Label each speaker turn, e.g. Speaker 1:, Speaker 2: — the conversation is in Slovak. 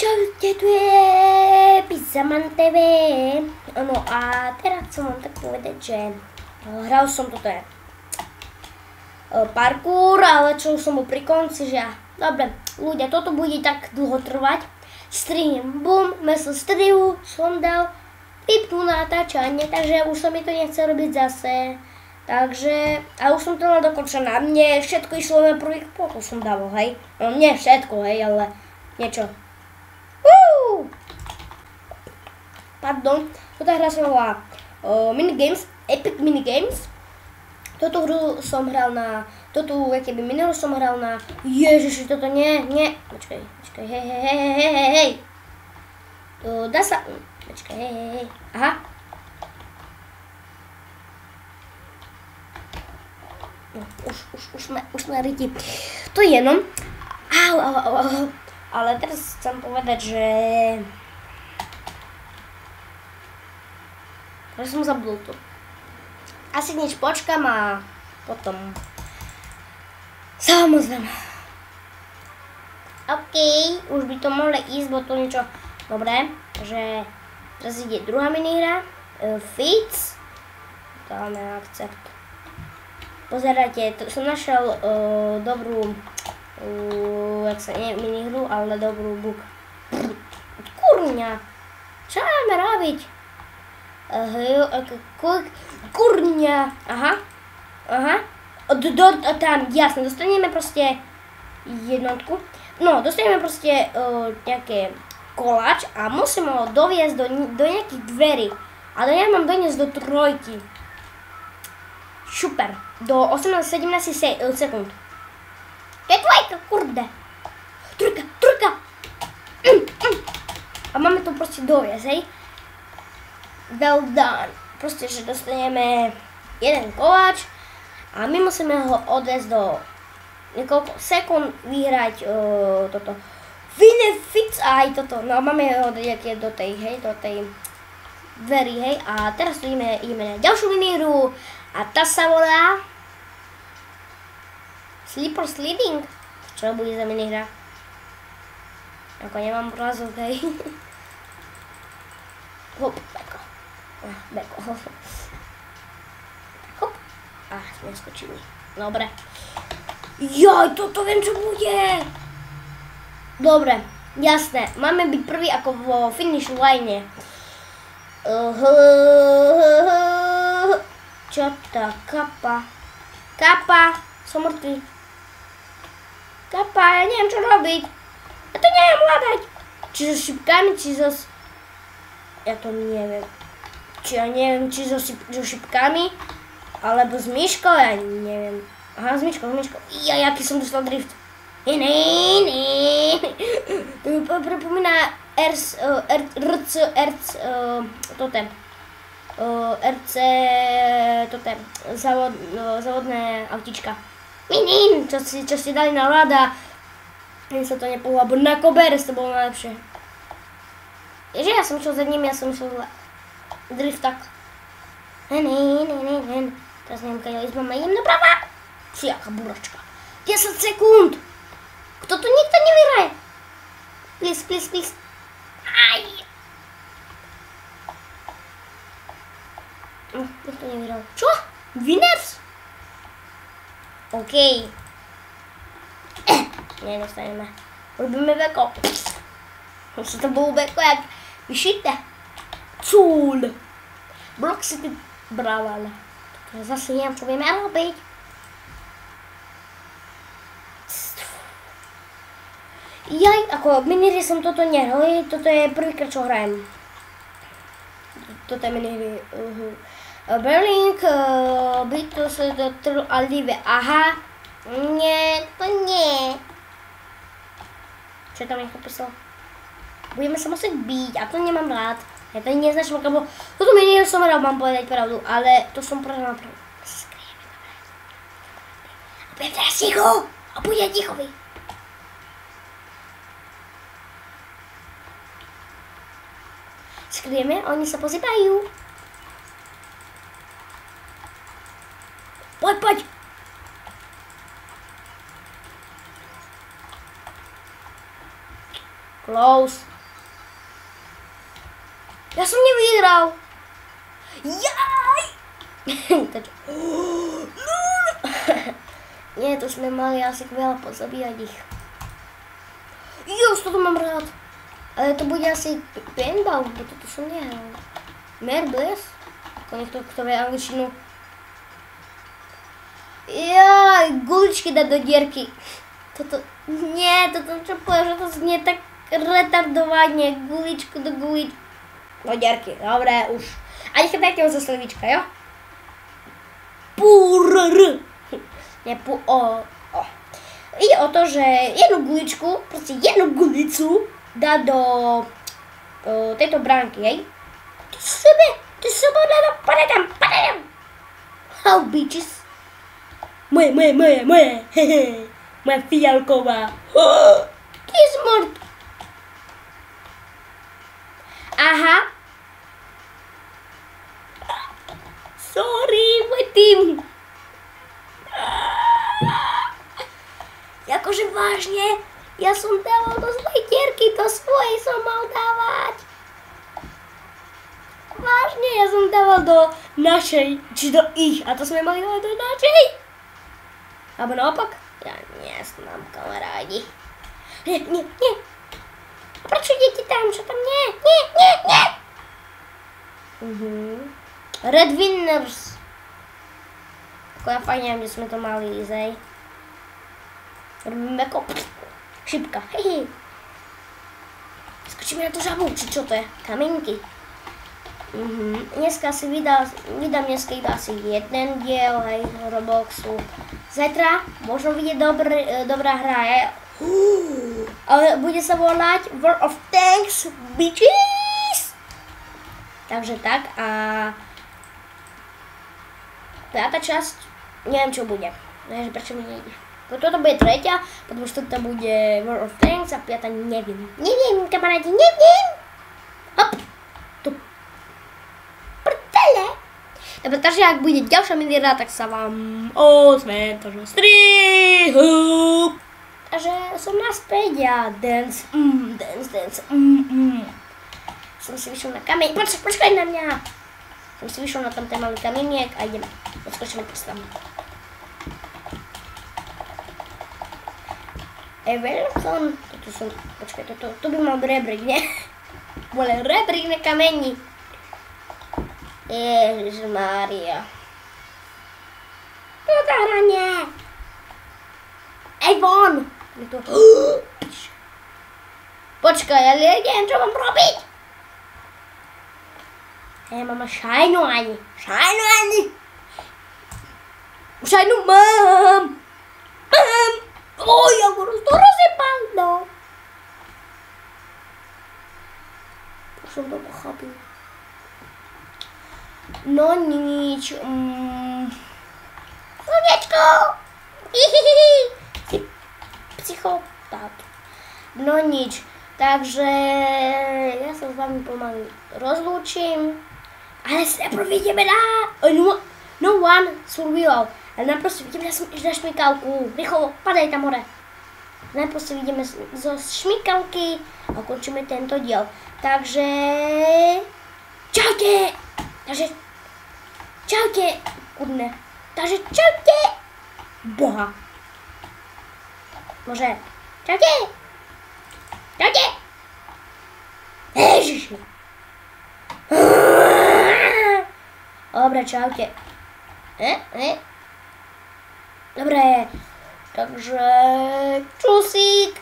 Speaker 1: Čaute, tu je Pizzaman TV. No a teraz chcem vám tak povedať, že hral som toto je parkour, ale čo už som bol pri konci, že dobre, ľudia, toto bude tak dlho trvať. Stream, bum, meso strihu som dal, vypnú natáčanie, takže už sa mi to nechce robiť zase. Takže, a už som to mal dokončené. Mne všetko išlo na prvý pokus som dával, hej. No nie všetko, hej, ale niečo. Pardon, toto hra sa volá Minigames, Epic Minigames. Toto hru som hral na, toto keby minulú som hral na, ježiši, toto nie, počkaj, hej. Dá sa, počkaj, hej, aha. No, už sme riti. To je jenom. Ale teraz chcem povedať, že som zabudol to. Asi nič počkam a potom samozrejme. OK, už by to mohlo ísť, bo to niečo dobré. Takže teraz ide druhá minihra. Fits. Dáme akcept. Pozerajte, som našiel dobrú jak sa nie minihru, ale dobrú buk. Kurňa! Čo máme robiť? Kurňa! Aha. Tam, jasne, dostaneme proste jednotku. No, dostaneme proste nejaké koláč a musíme ho doviesť do nejakých dverí. Ale ja mám doniesť do trojky. Super. Do 18-17 sekúnd. To je dvojka, kurde. Trojka. A máme to proste doviesť, hej. Well done. Proste, že dostaneme jeden koláč a my musíme ho odviesť do niekoľko sekúnd vyhrať toto. Fits a aj toto. No máme ho do tej, hej, do tej dverí, hej. A teraz tu ideme na ďalšiu minihru a tá sa volá Slipper Sliding? Čo bude za minihra? Ako nemám obrazok, hej. Hop, beko. Hop. Neskočili. Dobre. Joj, toto viem, čo bude. Dobre, jasné. Máme byť prvý ako vo finish line. Čo tá Kapa, som mŕtvý. Kapa, ja neviem čo robiť. Ja to neviem hľadať. Či so šipkami, či so... Ja to neviem. Či so šipkami, alebo s myškou, ja neviem. Aha, s myškou. Ja, aký som dostal drift. To mi pripomína závodné autička. Čo si dali na rada. Mne sa to nepohlo, alebo na koberec to bolo najlepšie. Ježe, ja som šiel za ním, ja som šiel drift tak. Teraz neviem, keď ísť, máme idem doprava. Si, aká buračka. 10 sekúnd. Kto tu nikto nevyhraje? Please. Aj. Nikto nevyhral. Čo? Winners? OK. Nedostaneme. Robíme beko. Už to bolo beko jak vyšité. Cúl. Block City Brawl. Zase neviem, čo vieme robiť. Jaj, ako minihry som toto nehral. Toto je prvýkrát, čo hrajem. Toto je minihry. Berlink, Beatles, Aldive, aha. Nie, to nie. Čo tam niekto písal? Budeme sa musieť byť, a to nemám rád. Ja to neznačím, lebo toto minihru som hral, mám povedať pravdu, ale to som prehral pravdu. Skrieme, dobre. A budem teraz ticho, a budem ticho vy. Skrieme, oni sa pozývajú. Poď. Close. Ja som nevyhral. Jaj! Nie, to sme mali asi veľa pozabíjať ich. Toto mám rád. Ale to bude asi paintball, bo toto som nehral. Merbles? Ako niekto, kto vie angličtinu. Jaj, guličky dať do dierky. Toto čo povedal, že to znie tak retardovanie. Guličku do guličky. Do dierky, dobre, už. A nech dajte ho zo slovíčka, jo? Púrr. Nie, Ide o to, že jednu guličku, proste jednu gulicu dá do tejto bránky, hej? Ty sebe, padaj tam. How bitches. Moje, hehe. Moja fialková. Ty smrt. Aha. Sorry, môj tým. Akože vážne, ja som dával do svojej dierky, do svojej som mal dávať. Vážne, ja som dával do našej, či do ich, a to sme mali dávať do našej. Alebo naopak? Ja nesnám, kamarádi. Nie. A prečo idete tam? Čo tam? Nie. Red Winners. Ako ja fajn neviem, kde sme to mali ísť, hej. Robíme ako šipka, hehe. Skočíme na tú žabu, či čo to je? Kamienky. Dneska si vydám dneska iba asi jeden diel, hej, Robloxu. Zajtra možno vidieť dobrá hra, hej. Ale bude sa volať World of Tanks, bitches! Takže tak a... Piata časť, neviem čo bude. Neviem, prečo mi nejde. Toto bude tretia, potom štvrtá bude World of Tanks a piata neviem. Neviem, kamarádi, neviem! Hop! Tu. Prdele! Dobre, takže ak bude ďalšia minihra, tak sa vám ozvem to, že strihu! Takže som naspäť a dance. Som si vyšiel na kameň. Počkaj na mňa! Som si vyšiel na tam ten malý kamieniek a ideme. Odskočíme prstom. Everton, počkaj, to by mal rebrík, ne? Bole rebrík na kameni. Ježišmária. To zahranie. Ej, von! Počkaj, ale neviem, čo mám robiť. Hej, mama, šajnu ani. Šajnu mám. Oj, ako to rozjebal, no. Už som to pochopil. No nič. Slnečko. Si psychopát. No nič. Takže ja sa s vami pomaly rozlúčim. Ale najprv ideme na no one survival. Ale najprv si vidíme na šmykavku. Rýchlo, padaj tam hore. Najprv si vidíme zo šmykavky a končíme tento diel. Takže... Čaute! Čaute! Kudne. Takže čaute! Boha. Môže. Čaute! Ježiši. Dobre, čaute. Dobre, takže čusík.